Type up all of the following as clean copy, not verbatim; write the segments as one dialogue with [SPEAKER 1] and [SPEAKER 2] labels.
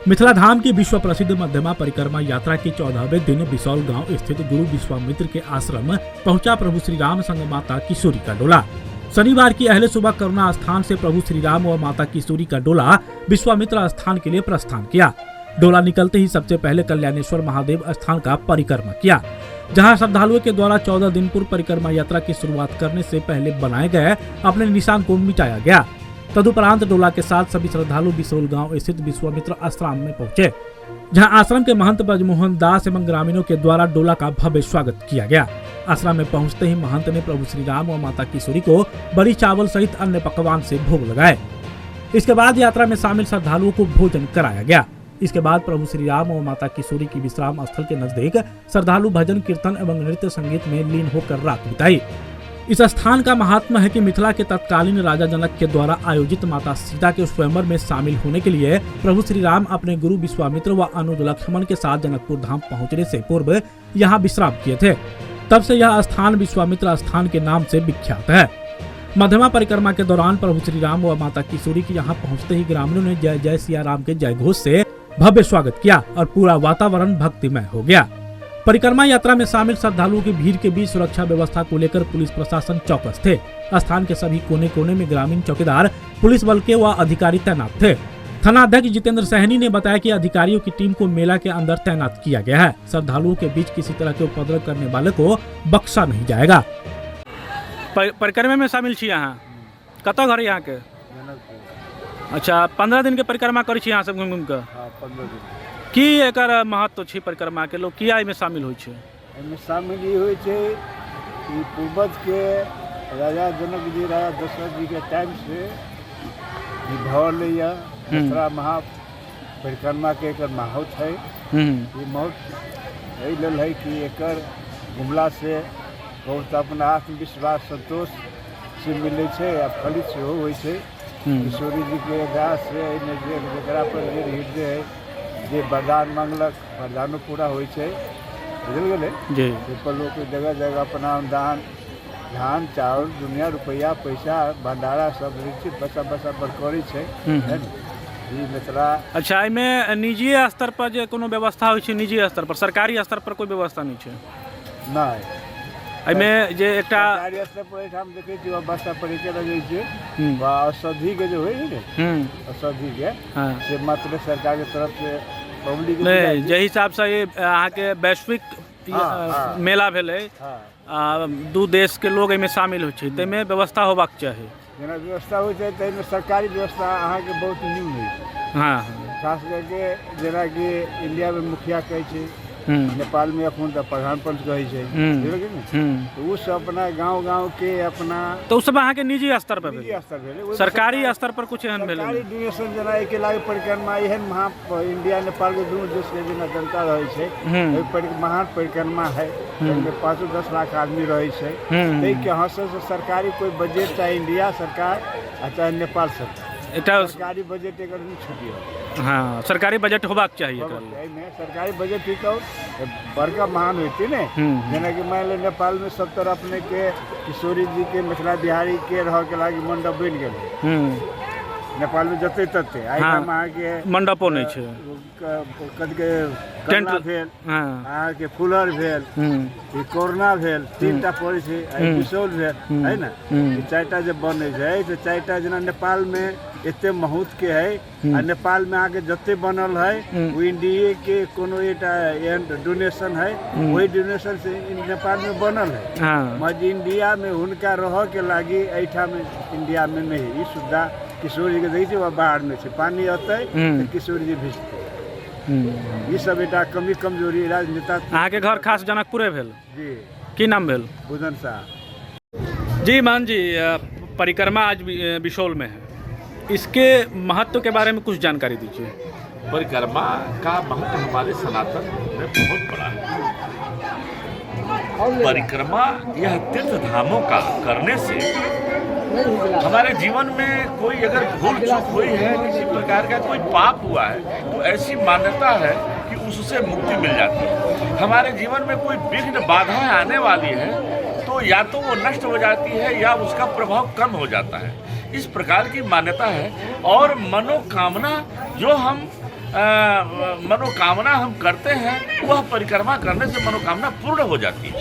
[SPEAKER 1] मिथिला धाम की विश्व प्रसिद्ध मध्यमा परिक्रमा यात्रा के 14वें दिन बिसौल गांव स्थित गुरु विश्वामित्र के आश्रम पहुंचा प्रभु श्री राम संग माता किशोरी का डोला। शनिवार की अहले सुबह करुणा स्थान से प्रभु श्री राम व माता किशोरी का डोला विश्वामित्र स्थान के लिए प्रस्थान किया। डोला निकलते ही सबसे पहले कल्याणेश्वर महादेव स्थान का परिक्रमा किया, जहां श्रद्धालुओं के द्वारा 14 दिन पूर्व परिक्रमा यात्रा की शुरुआत करने से पहले बनाए गए अपने निशान को मिटाया गया। तदुपरांत डोला के साथ सभी श्रद्धालु बिसौल गांव स्थित विश्वामित्र आश्रम में पहुंचे, जहां आश्रम के महंत ब्रजमोहन दास एवं ग्रामीणों के द्वारा डोला का भव्य स्वागत किया गया। आश्रम में पहुंचते ही महंत ने प्रभु श्री राम व माता किशोरी को बड़ी चावल सहित अन्य पकवान से भोग लगाए। इसके बाद यात्रा में शामिल श्रद्धालुओं को भोजन कराया गया। इसके बाद प्रभु श्री राम व माता किशोरी की विश्राम स्थल के नजदीक श्रद्धालु भजन कीर्तन एवं नृत्य संगीत में लीन होकर रात बिताई। इस स्थान का महात्मा है कि मिथिला के तत्कालीन राजा जनक के द्वारा आयोजित माता सीता के स्वयंवर में शामिल होने के लिए प्रभु श्री राम अपने गुरु विश्वामित्र व अनुज लक्ष्मण के साथ जनकपुर धाम पहुंचने से पूर्व यहाँ विश्राम किए थे। तब से यह स्थान विश्वामित्र स्थान के नाम से विख्यात है। मध्यमा परिक्रमा के दौरान प्रभु श्री राम व माता किशोरी के यहाँ पहुँचते ही ग्रामीणों ने जय जय सिया राम के जय घोष से भव्य स्वागत किया और पूरा वातावरण भक्तिमय हो गया। परिक्रमा यात्रा में शामिल श्रद्धालुओं की भीड़ के बीच सुरक्षा व्यवस्था को लेकर पुलिस प्रशासन चौकस थे। स्थान के सभी कोने कोने में ग्रामीण चौकीदार, पुलिस बल के व अधिकारी तैनात थे। थानाध्यक्ष जितेंद्र सहनी ने बताया कि अधिकारियों की टीम को मेला के अंदर तैनात किया गया है। श्रद्धालुओं के बीच किसी तरह के उपद्रव करने वाले को बख्शा नहीं जाएगा। परिक्रमा में शामिल छी यहाँ कत घर यहाँ के? अच्छा, 15 दिन के परिक्रमा करी छी यहाँ सब घूम घूम के?
[SPEAKER 2] हाँ, 15 दिन।
[SPEAKER 1] की एकर महत्व छै परिक्रमा के? लोग किया एहिमे शामिल होइ छै?
[SPEAKER 2] एहिमे शामिल ई होइ छै कि पूर्वज के राजा जनक जी, राजा दशरथ जी के टाइम से ई भऽ लैया दूसरा महा परिक्रमा के एकर महत्व है। ई महत्व एहि लेल है कि एकर घुमला से बहुत अपना आत्मविश्वास संतोष से मिलै छै आ फलित सेहो होइ छै। किशोरी जी के दास से जरा पर जे हृदय है जे वरदान मांगलक वरदानो पूरा होइ छै। बुझल गेलै जी। पर लोग जगह जगह अपना दान धान चावल दुनिया रुपया पैसा भंडारा सब निश्चित बसा बसा पर करै छै। मिथिला।
[SPEAKER 1] अच्छा, एहिमे निजी स्तर पर जे कोनो व्यवस्था होइ छै, निजी स्तर पर, सरकारी स्तर पर कोई व्यवस्था नहीं छै?
[SPEAKER 2] नहीं।
[SPEAKER 1] एहिमे जे एकटा
[SPEAKER 2] सरकारी स्तर पर हम देखै छी व्यवस्था परिचय रहै छै वा औषधि के जो होइ छै औषधि के से मात्र सरकार के तरफ से पब्लिक
[SPEAKER 1] नहीं, जे हिसाब से ये अहाँ के वैश्विक मेला भेलै, दू देश के लोग एहिमे शामिल होइ छै, ताहिमे व्यवस्था होबाक चाही।
[SPEAKER 2] जेना व्यवस्था होइ छै ताहिमे सरकारी व्यवस्था अहाँ के बहुत न्यून होइ छै। हाँ, खास करके जेना कि इंडिया में मुखिया कहै छै, नेपाल में अखन तो प्रधानमंत्री कहै छै, तो उ सब अपना गांव गांव के अपना, तो उ सब अहाँ के निजी स्तर पर भेलै, सरकारी स्तर पर कुछ एहन भेलै? सरकारी डोनेशन जेना एके लागे परिक्रमा एहन महा इंडिया नेपाल के दुनू देश के जेना जनता रहै छै, महान परिक्रमा है, एहिमे 5-10 लाख आदमी रहै छै। तै के हाथ से सरकारी कोई बजट चाहे इंडिया सरकार आ चाहे नेपाल सरकार सरकारी बजट एकर नहीं छुटी।
[SPEAKER 1] हाँ, सरकारी बजट होबाक चाहिए।
[SPEAKER 2] सरकारी बजट ही तो बड़का महान होती ने। जेना कि मान लो नेपाल में 70 अपने के किशोरी जी के मिथिला बिहारी के रह के लागी मंडप बन गए। नेपाल में जते तते अहाँ के
[SPEAKER 1] मंडपो नहीं छै,
[SPEAKER 2] कद के टेंट भेल, अहाँ के फुलर भेल, ई कोरोना भेल, 3टा पड़ै छै, आ बिसौल भेल है ना। ई 4टा जे बनै छै से 4टा जेना नेपाल में एते महत्व के है आ नेपाल में आगे जते बनल है वो इंडिया के कोनो एटा डोनेशन है, वही डोनेशन से नेपाल में बनल है। मज इंडिया में हुनका रह के लागी एठा में इंडिया में नहीं। ई सुविधा किशोरी के देखिए वह बाहर में से पानी अतै तो किशोरी जी भिजतै। ई सब एटा कमी कमजोरी राजनेता।
[SPEAKER 1] अहाँ के घर खास जनकपुरे भेल
[SPEAKER 2] जी?
[SPEAKER 1] की नाम भेल?
[SPEAKER 2] बुधन साहब
[SPEAKER 1] जी। मान जी, परिक्रमा आज बिसौल में है, इसके महत्व के बारे में कुछ जानकारी दीजिए।
[SPEAKER 3] परिक्रमा का महत्व हमारे सनातन में बहुत बड़ा है। परिक्रमा यह तीर्थ धामों का करने से हमारे जीवन में कोई अगर भूल चूक हुई है, किसी प्रकार का कोई पाप हुआ है, तो ऐसी मान्यता है कि उससे मुक्ति मिल जाती है। हमारे जीवन में कोई विघ्न बाधाएं आने वाली है तो या तो वो नष्ट हो जाती है या उसका प्रभाव कम हो जाता है। इस प्रकार की मान्यता है। और मनोकामना जो हम मनोकामना हम करते हैं, वह परिक्रमा करने से मनोकामना पूर्ण हो जाती है।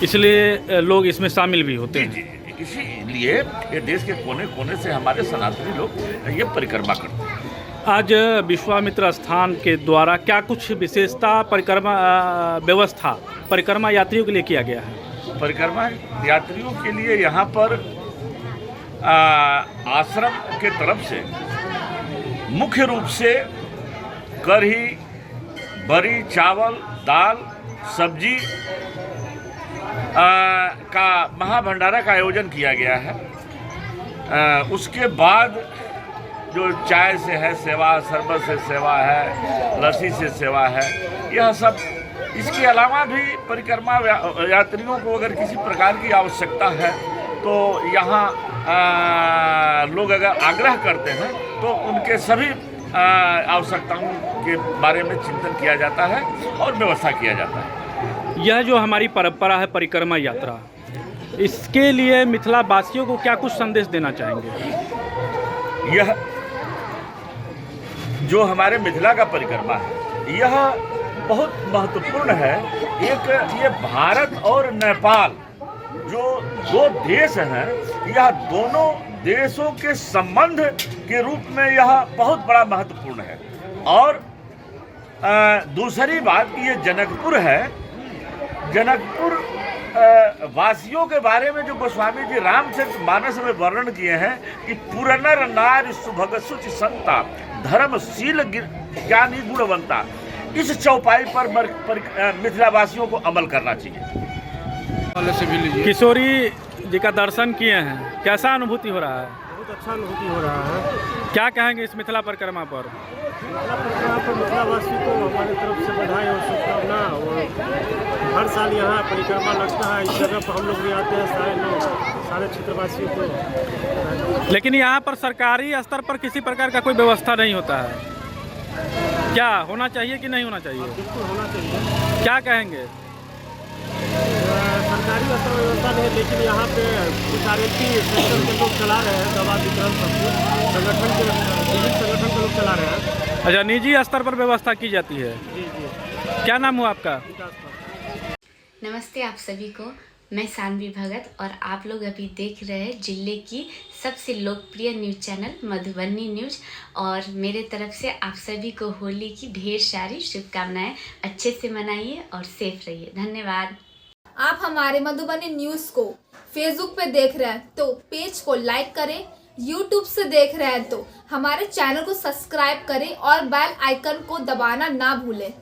[SPEAKER 1] इसलिए लोग इसमें शामिल भी होते
[SPEAKER 3] जी
[SPEAKER 1] हैं।
[SPEAKER 3] जी, इसीलिए ये देश के कोने कोने से हमारे सनातनी लोग ये परिक्रमा करते हैं।
[SPEAKER 1] आज विश्वामित्र स्थान के द्वारा क्या कुछ विशेषता परिक्रमा व्यवस्था परिक्रमा यात्रियों के लिए किया गया है?
[SPEAKER 3] परिक्रमा यात्रियों के लिए यहाँ पर आश्रम के तरफ से मुख्य रूप से कढ़ी, बड़ी, चावल, दाल, सब्जी का महाभंडारा का आयोजन किया गया है। उसके बाद जो चाय से है सेवा, शरबत से सेवा है, लस्सी से सेवा है, यह सब। इसके अलावा भी परिक्रमा यात्रियों को अगर किसी प्रकार की आवश्यकता है तो यहाँ लोग अगर आग्रह करते हैं तो उनके सभी आवश्यकताओं के बारे में चिंतन किया जाता है और व्यवस्था किया जाता है।
[SPEAKER 1] यह जो हमारी परंपरा है परिक्रमा यात्रा, इसके लिए मिथिला वासियों को क्या कुछ संदेश देना चाहेंगे?
[SPEAKER 3] यह जो हमारे मिथिला का परिक्रमा है यह बहुत महत्वपूर्ण है। एक ये भारत और नेपाल जो दो देश हैं, यह दोनों देशों के संबंध के रूप में यह बहुत बड़ा महत्वपूर्ण है। और दूसरी बात ये जनकपुर है, जनकपुर वासियों के बारे में जो गोस्वामी जी रामचरितमानस में वर्णन किए हैं कि पुरनर नार सुभग सुच संता धर्मशील ज्ञानी गुणवंता, इस चौपाई पर मिथिला वासियों को अमल करना चाहिए।
[SPEAKER 1] किशोरी जी का दर्शन किए हैं, कैसा अनुभूति हो रहा है?
[SPEAKER 4] बहुत अच्छा अनुभूति हो रहा है।
[SPEAKER 1] क्या कहेंगे इस मिथिला परिक्रमा पर?
[SPEAKER 4] मिथिला परिक्रमा पर मिथिलावासी को हमारी तरफ से बधाई और शुभकामना। और हर साल यहाँ परिक्रमा लगता है, इस जगह पर हम लोग भी आते हैं, सारे लोग, सारे क्षेत्रवासियों को।
[SPEAKER 1] लेकिन यहाँ पर सरकारी स्तर पर किसी प्रकार का कोई व्यवस्था नहीं होता है, क्या होना चाहिए कि नहीं होना चाहिए?
[SPEAKER 4] बिल्कुल होना चाहिए।
[SPEAKER 1] क्या कहेंगे?
[SPEAKER 4] सरकारी स्तर व्यवस्था नहीं है, लेकिन यहाँ पे कुछ आरएलपी सेक्टर के लोग चला रहे हैं, दवा वितरण सब कुछ संगठन के विभिन्न संगठन के लोग चला रहे हैं।
[SPEAKER 1] अच्छा, निजी स्तर पर व्यवस्था की जाती है।
[SPEAKER 4] जी जी।
[SPEAKER 1] क्या नाम हुआ आपका?
[SPEAKER 5] नमस्ते आप सभी को, मैं सानवी भगत और आप लोग अभी देख रहे हैं जिले की सबसे लोकप्रिय न्यूज़ चैनल मधुबनी न्यूज़। और मेरे तरफ से आप सभी को होली की ढेर सारी शुभकामनाएं। अच्छे से मनाइए और सेफ रहिए। धन्यवाद।
[SPEAKER 6] आप हमारे मधुबनी न्यूज़ को फेसबुक पे देख रहे हैं तो पेज को लाइक करें, यूट्यूब से देख रहे हैं तो हमारे चैनल को सब्सक्राइब करें और बेल आइकन को दबाना ना भूलें।